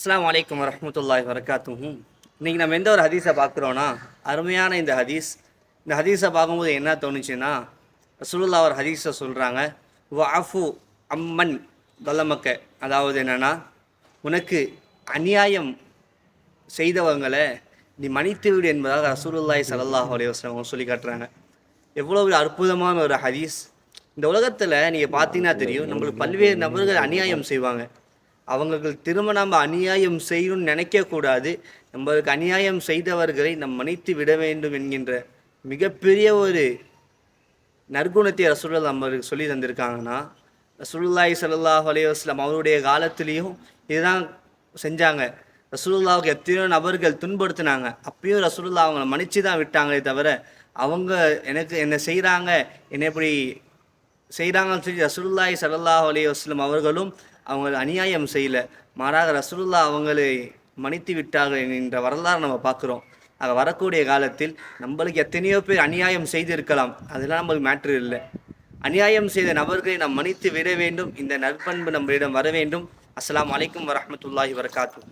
அஸ்ஸலாமு அலைக்கும் வரஹ்மத்துல்லாஹி வரகாத்துஹு. இன்றைக்கி நம்ம எந்த ஒரு ஹதீஸை பார்க்குறோன்னா, அருமையான இந்த ஹதீஸை பார்க்கும்போது என்ன தோணுச்சுன்னா, ரசூலுல்லாஹ் ஒரு ஹதீஸை சொல்கிறாங்க, வஅஃபு அம்மன் கலமக்க. அதாவது என்னென்னா, உனக்கு அநியாயம் செய்தவங்களை நீ மன்னித்து விடு என்பதாக ரசூலுல்லாஹி ஸல்லல்லாஹு அலைஹி வஸல்லம் சொல்லி காட்டுறாங்க. எவ்வளோ ஒரு அற்புதமான ஒரு ஹதீஸ். இந்த உலகத்தில் நீங்கள் பார்த்தீங்கன்னா தெரியும், நம்மளுக்கு பல்வேறு நபர்கள் அநியாயம் செய்வாங்க. அவங்களுக்கு திரும்ப நம்ம அநியாயம் செய்யணும்னு நினைக்கக்கூடாது. நம்மளுக்கு அநியாயம் செய்தவர்களை நம் மன்னித்து விட வேண்டும் என்கின்ற மிகப்பெரிய ஒரு நற்குணத்தை ரசூலுல்லாஹ் நம்மளுக்கு சொல்லி தந்திருக்காங்கன்னா, ரசூலுல்லாஹி ஸல்லல்லாஹு அலைஹி வஸல்லம் அவருடைய காலத்துலேயும் இதுதான் செஞ்சாங்க. ரசூலுல்லாஹ்வுக்கு எத்தனையோ நபர்கள் துன்படுத்தினாங்க, அப்பயும் ரசூலுல்லாஹ் அவங்கள மன்னிச்சு தான் விட்டாங்களே தவிர, அவங்க என்ன செய்கிறாங்க, என்ன இப்படி செய்கிறாங்கன்னு சொல்லி ரசூலுல்லாஹி ஸல்லல்லாஹு அலைஹி வஸல்லம் அவர்களும் அவங்க அநியாயம் செய்யலை. மாறாக ரசூலுல்லாஹ் அவங்களை மன்னித்து விட்டார்கள் என்கின்ற வரலாறு நம்ம பார்க்குறோம். ஆக வரக்கூடிய காலத்தில் நம்மளுக்கு எத்தனையோ பேர் அநியாயம் செய்திருக்கலாம், அதெல்லாம் நம்மளுக்கு மேட்ரு இல்லை. அநியாயம் செய்த நபர்களை நாம் மன்னித்து விட வேண்டும். இந்த நற்பண்பு நம்மளிடம் வர வேண்டும். அஸ்ஸலாமு அலைக்கும் வரஹ்மத்துல்லாஹி வரகாத்துஹு.